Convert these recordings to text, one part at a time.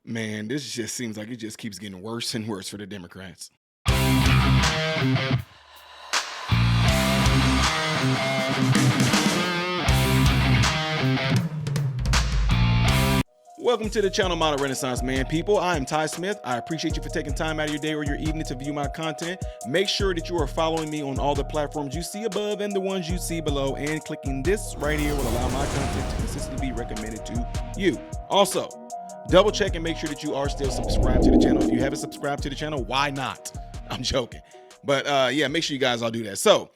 Man, this just seems like it just keeps getting worse and worse for the Democrats. Welcome to the channel Model Renaissance Man, people. I am Ty Smith. I appreciate you for taking time out of your day or your evening to view my content. Make sure that you are following me on all the platforms you see above and the ones you see below, and clicking this right here will allow my content to consistently be recommended to you. Also, double check and make sure that you are still subscribed to the channel. If you haven't subscribed to the channel, why not? I'm joking. But yeah, make sure you guys all do that. So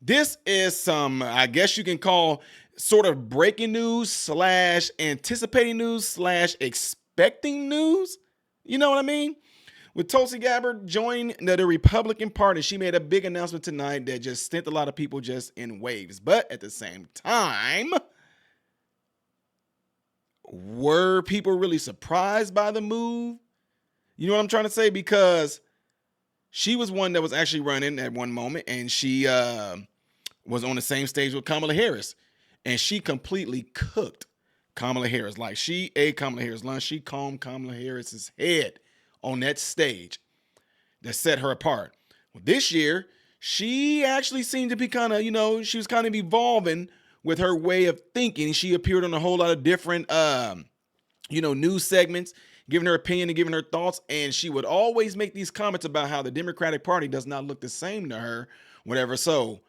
this is some, I guess you can call sort of breaking news slash anticipating news slash expecting news. You know what I mean? With Tulsi Gabbard joining the Republican Party, she made a big announcement tonight that just sent a lot of people just in waves. But at the same time, were people really surprised by the move? You know what I'm trying to say? Because she was one that was actually running at one moment, and she was on the same stage with Kamala Harris. And she completely cooked Kamala Harris. Like, she ate Kamala Harris' lunch. She combed Kamala Harris's head on that stage that set her apart. Well, this year, she actually seemed to be kind of, she was kind of evolving with her way of thinking. She appeared on a whole lot of different, news segments, giving her opinion and giving her thoughts. And she would always make these comments about how the Democratic Party does not look the same to her, whatever. So,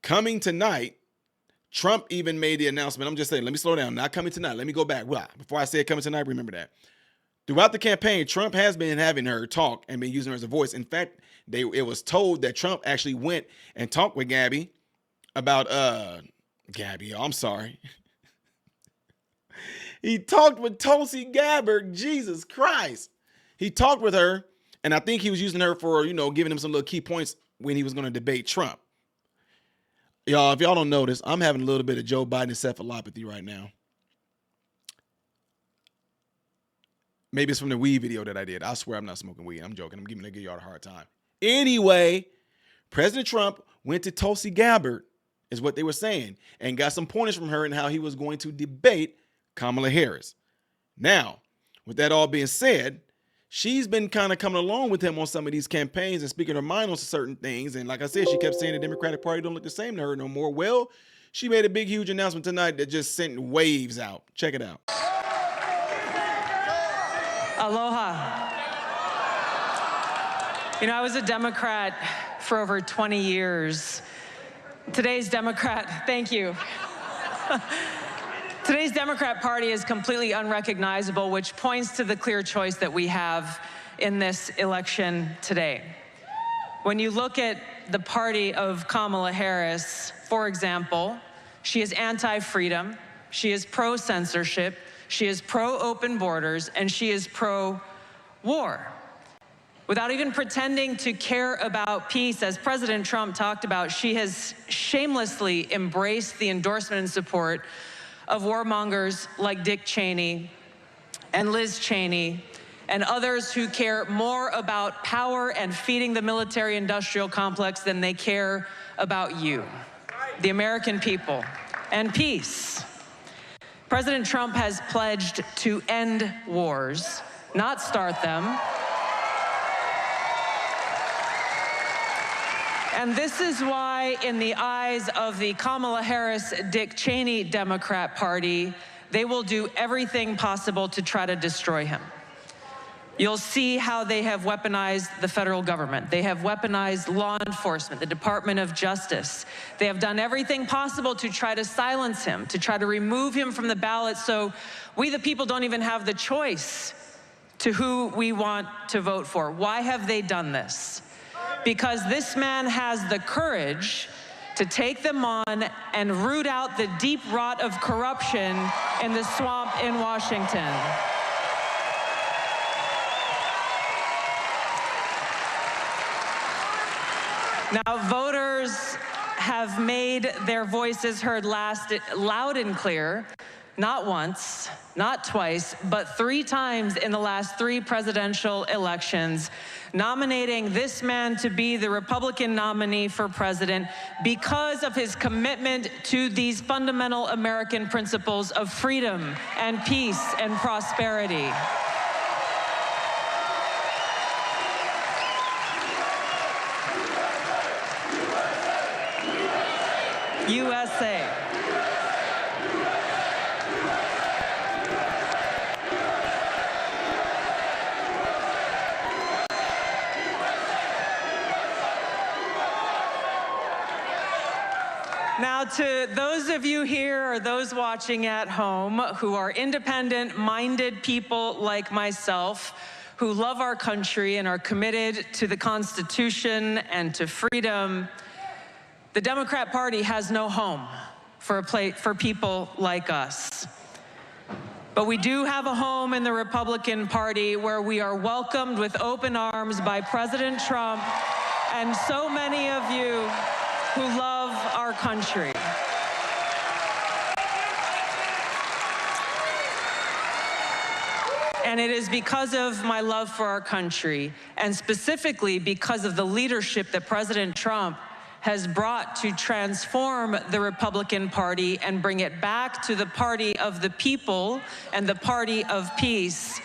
coming tonight, Trump even made the announcement. I'm just saying, let me slow down. Not coming tonight. Let me go back. Before I say coming tonight, remember that. Throughout the campaign, Trump has been having her talk and been using her as a voice. In fact, it was told that Trump actually went and talked with Gabby about, I'm sorry. He talked with Tulsi Gabbard. Jesus Christ. He talked with her, and I think he was using her for, giving him some little key points when he was going to debate Trump. Y'all, if y'all don't notice, I'm having a little bit of Joe Biden encephalopathy right now. Maybe it's from the weed video that I did. I swear I'm not smoking weed. I'm joking. I'm giving y'all a hard time. Anyway, President Trump went to Tulsi Gabbard, is what they were saying, and got some pointers from her and how he was going to debate Kamala Harris. Now, with that all being said, she's been kind of coming along with him on some of these campaigns and speaking her mind on certain things. And like I said, she kept saying the Democratic Party don't look the same to her no more. Well, she made a big, huge announcement tonight that just sent waves out. Check it out. Aloha. I was a Democrat for over 20 years. Today's Democrat, thank you. Today's Democrat Party is completely unrecognizable, which points to the clear choice that we have in this election today. When you look at the party of Kamala Harris, for example, she is anti-freedom, she is pro-censorship, she is pro-open borders, and she is pro-war. Without even pretending to care about peace, as President Trump talked about, she has shamelessly embraced the endorsement and support of warmongers like Dick Cheney and Liz Cheney and others who care more about power and feeding the military-industrial complex than they care about you, the American people, and peace. President Trump has pledged to end wars, not start them. And this is why, in the eyes of the Kamala Harris, Dick Cheney Democrat Party, they will do everything possible to try to destroy him. You'll see how they have weaponized the federal government. They have weaponized law enforcement, the Department of Justice. They have done everything possible to try to silence him, to try to remove him from the ballot, so we the people don't even have the choice to who we want to vote for. Why have they done this? Because this man has the courage to take them on and root out the deep rot of corruption in the swamp in Washington. Now, voters have made their voices heard loud and clear, not once, not twice, but 3 times in the last 3 presidential elections, nominating this man to be the Republican nominee for president because of his commitment to these fundamental American principles of freedom and peace and prosperity. USA. Now, to those of you here or those watching at home who are independent-minded people like myself, who love our country and are committed to the Constitution and to freedom, the Democrat Party has no home for people like us. But we do have a home in the Republican Party where we are welcomed with open arms by President Trump and so many of you who love our country. And it is because of my love for our country, and specifically because of the leadership that President Trump has brought to transform the Republican Party and bring it back to the party of the people and the party of peace,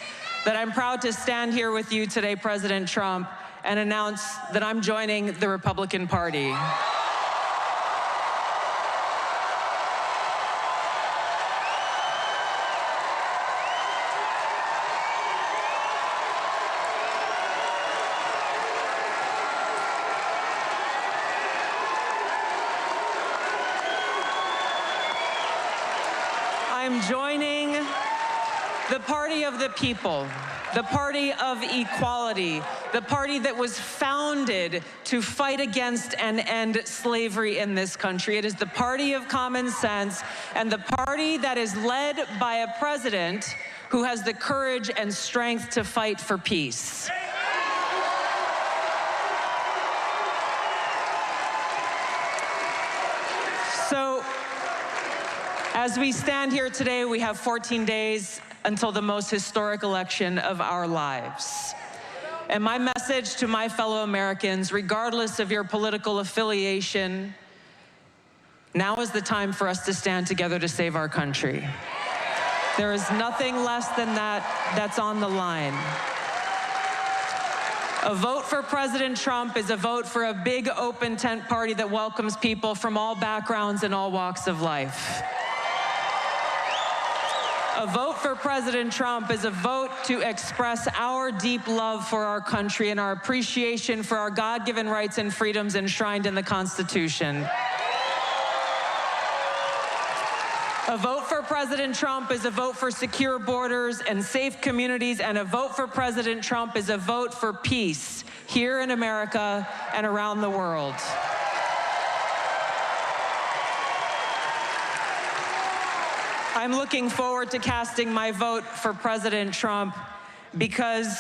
that I'm proud to stand here with you today, President Trump, and announce that I'm joining the Republican Party. I'm joining the party of the people, the party of equality, the party that was founded to fight against and end slavery in this country. It is the party of common sense and the party that is led by a president who has the courage and strength to fight for peace. So, as we stand here today, we have 14 days until the most historic election of our lives. And my message to my fellow Americans, regardless of your political affiliation, now is the time for us to stand together to save our country. There is nothing less than that that's on the line. A vote for President Trump is a vote for a big open tent party that welcomes people from all backgrounds and all walks of life. A vote for President Trump is a vote to express our deep love for our country and our appreciation for our God-given rights and freedoms enshrined in the Constitution. A vote for President Trump is a vote for secure borders and safe communities, and a vote for President Trump is a vote for peace here in America and around the world. I'm looking forward to casting my vote for President Trump because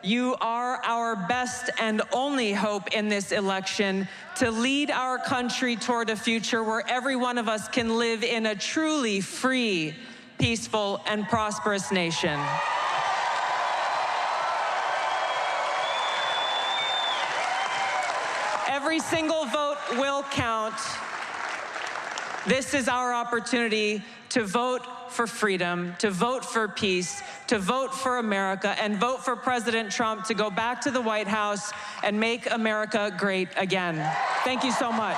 you are our best and only hope in this election to lead our country toward a future where every one of us can live in a truly free, peaceful, and prosperous nation. Every single vote will count. This is our opportunity to vote for freedom, to vote for peace, to vote for America, and vote for President Trump to go back to the White House and make America great again. Thank you so much.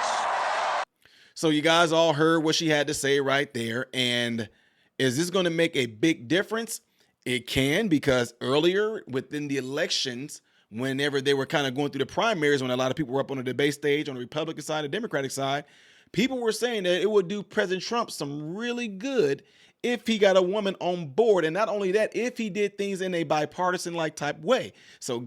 So you guys all heard what she had to say right there. And is this going to make a big difference? It can, because earlier within the elections, whenever they were kind of going through the primaries, when a lot of people were up on the debate stage on the Republican side and Democratic side, people were saying that it would do President Trump some really good if he got a woman on board. And not only that, if he did things in a bipartisan-like type way. So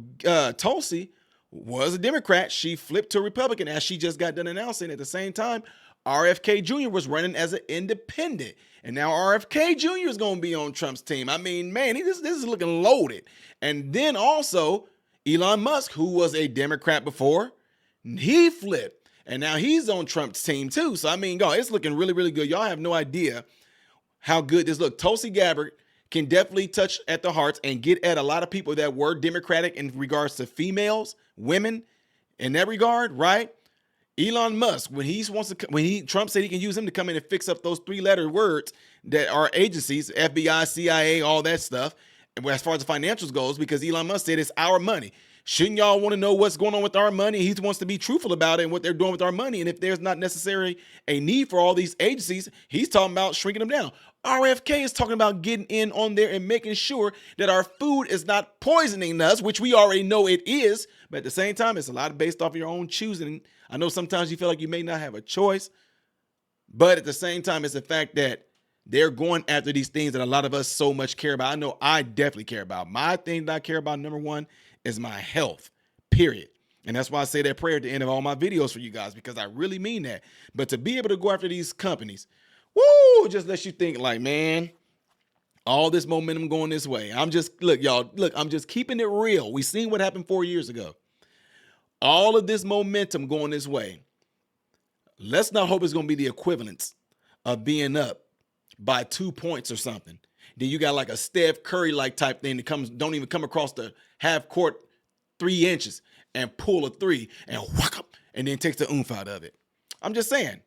Tulsi was a Democrat. She flipped to a Republican, as she just got done announcing. At the same time, RFK Jr. was running as an independent. And now RFK Jr. is going to be on Trump's team. I mean, man, this is looking loaded. And then also Elon Musk, who was a Democrat before, he flipped. And now he's on Trump's team too. So, I mean, God, it's looking really, really good. Y'all have no idea how good this looks. Tulsi Gabbard can definitely touch at the hearts and get at a lot of people that were Democratic in regards to females, women, in that regard, right? Elon Musk, Trump said he can use him to come in and fix up those three-letter words that are agencies, FBI, CIA, all that stuff, and as far as the financials goes, because Elon Musk said it's our money. Shouldn't y'all want to know what's going on with our money? He wants to be truthful about it and what they're doing with our money. And if there's not necessarily a need for all these agencies, he's talking about shrinking them down. RFK is talking about getting in on there and making sure that our food is not poisoning us, which we already know it is. But at the same time, it's a lot based off of your own choosing. I know sometimes you feel like you may not have a choice, but at the same time, it's the fact that they're going after these things that a lot of us so much care about. I know I definitely care about. My thing that I care about, number one, is my health, period. And that's why I say that prayer at the end of all my videos for you guys, because I really mean that. But to be able to go after these companies, woo, just lets you think like, man, all this momentum going this way. I'm just keeping it real. We seen what happened 4 years ago. All of this momentum going this way. Let's not hope it's going to be the equivalence of being up by 2 points or something. Then you got like a Steph Curry like type thing that don't even come across the half court 3 inches and pull a three and whack up and then takes the oomph out of it. I'm just saying.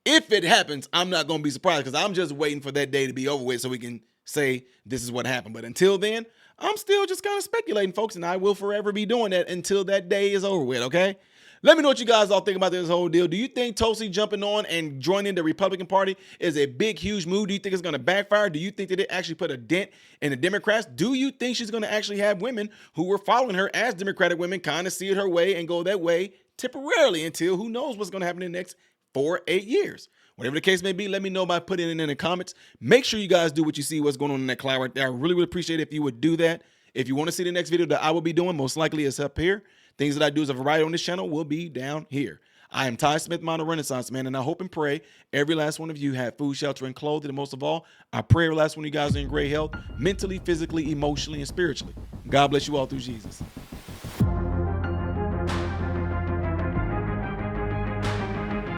If it happens, I'm not going to be surprised because I'm just waiting for that day to be over with so we can say this is what happened. But until then, I'm still just kind of speculating, folks, and I will forever be doing that until that day is over with, okay? Let me know what you guys all think about this whole deal. Do you think Tulsi jumping on and joining the Republican Party is a big, huge move? Do you think it's going to backfire? Do you think that it actually put a dent in the Democrats? Do you think she's going to actually have women who were following her as Democratic women kind of see it her way and go that way temporarily until who knows what's going to happen in the next 4 or 8 years? Whatever the case may be, let me know by putting it in the comments. Make sure you guys do what you see what's going on in that cloud right there. I really would appreciate it if you would do that. If you want to see the next video that I will be doing, most likely it's up here. Things that I do as a variety on this channel will be down here. I am Ty Smith, Modern Renaissance Man, and I hope and pray every last one of you have food, shelter, and clothing. And most of all, I pray every last one of you guys are in great health, mentally, physically, emotionally, and spiritually. God bless you all through Jesus.